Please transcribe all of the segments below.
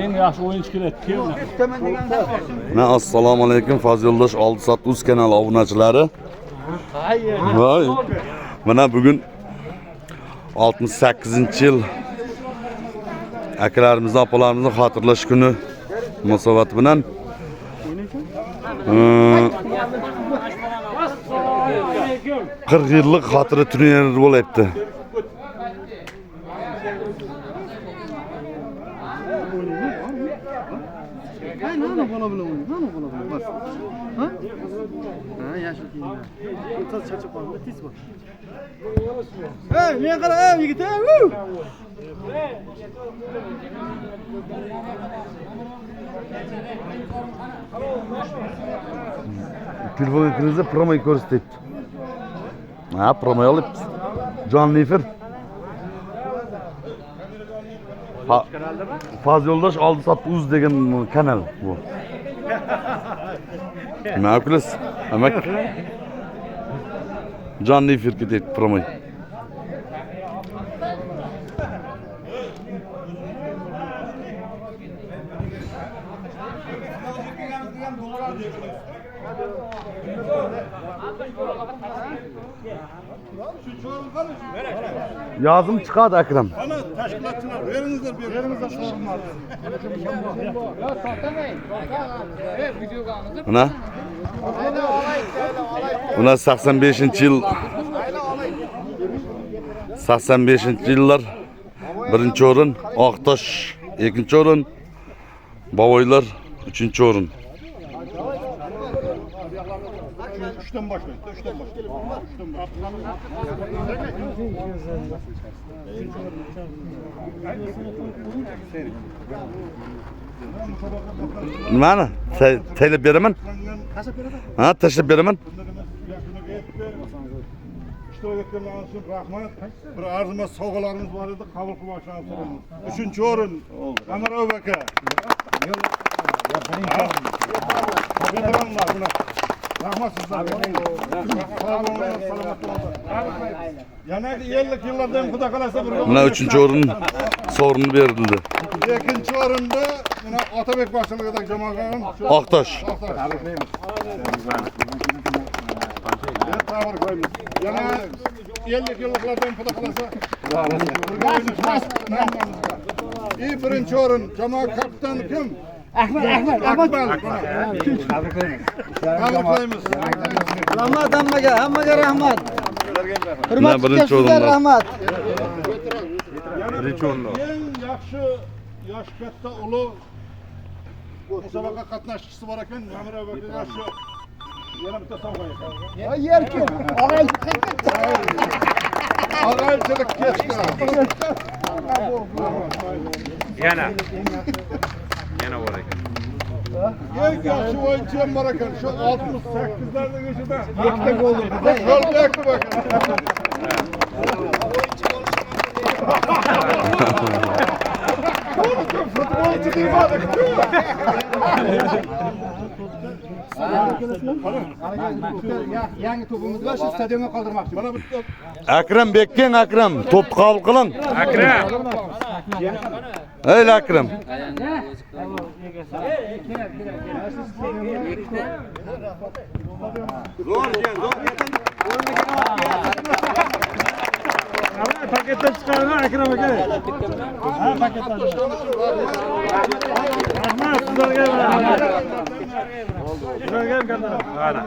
Eng yaxshi o'yinchi kerak. Assalomu alaykum Fazl Yo'ldosh Oldi Sot Uz kanali obunachilari. Voy. Mana bugun 68-yil akalarimizni, opalarimizni xotirlash kuni munosabati bilan 40 yillik xotira turniri bo'lyapti. Men qara, yigit, Telefon ekranida promo ko'rsatyapti. Ha, promo olyapmiz. Jonli efir. Fazl Yo'ldosh Oldi Sot Uz degan kanal bu. Nima qilasiz? Amak. Jonli efir ketyapti promo. Yazım çıkardı Akram. Ana tashkilotchilar, berinizlar, berinizlar sorunlar. Buna 85-yil 85-yillar birinchi o'rin, Oqtosh ikkinchi o'rin, Bovoylar uchinchi o'rin. Üçten başlayın, üçten başlayın. Nimani? Taylab beraman? Ha, tashlab beraman. İştirak etganlarınız için rahmat. Bir arzımız, sovg'alarimiz var edi, qabul qilmoqchiman so'raymiz. 3-o'rin Qamar aka. Veteranlar buna. Rahmat sizlar. Yana 50 yillardan xudo qalasa bir. Buna 3-o'rin sovrini berildi. Ikkinchi o'rinda mana Otabek boshchiligidagi jamoam Oqtosh. Tabriklaymiz. Tabriklaymiz. Yana 50 yillardan xudo qalasa. Birinchi o'rin jamoa kapitani kim? Ahmad. Tabriklaymiz. Rahmat hammaga rahmat. Hurmatli birinchi o'rinlar. rahmat. Birinchi o'rinlar. Eng yaxshi yosh katta ulug' musobaqa qatnashchisi bor ekan, Qamar aka yaxshi. Yana bitta sovg'a ekan. Yerkim. Og'aychilik kechdi. Yana bor ekan. Eng yaxshi o'yinchi ham bor ekan. Shu 68'larda ichida ikkita gol urdi. Gol bekdi bakın. Futbolcu deymadik. Yangi to'pimiz bor, shu stadionga qoldirmoqchi. Mana bitta Akram bekkan Akram, to'pni qabul qiling. Akram. Ey Akram. Paketdan chiqarma Akram aka. Ha, paketdan. Rahmat sizlarga. Sizlarga ham katta. Mana.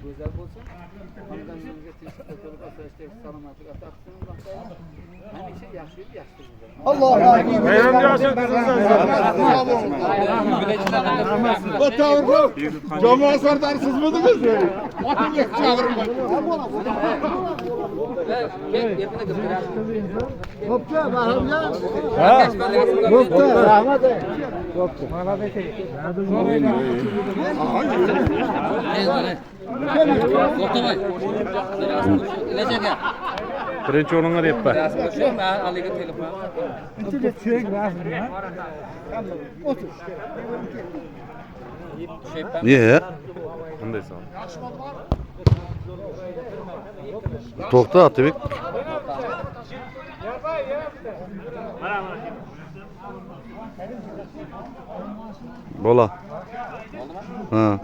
Güzel olsun. Hamdanlarınızga tinchlik, to'liq osoyishtalik, salomatlik ato qilsin. Hamisha yaxshi yaxshi. Allohu akbar. Bayramga Otavurlar. Jamoa sardori sizmidingiz? Otabek chaqirib. Bo'pti, Bahramjon. Ha. Bo'pti, rahmat. Birinchi o'ringa deyapti. Ye. Qanday son? To'xta, Atabek. Bola. Ha.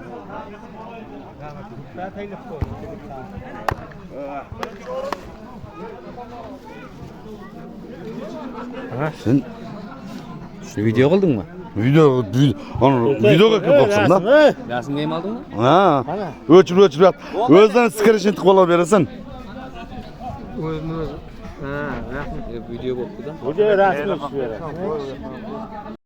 Sen Video qildingmi? videoga kirib qolsan da. Rasmga ham oldingmi? Ha. O'chirib yot. O'zidan screenshot qilib olib berasan. Video bo'libdi-da. Bu rasmi tushib beradi.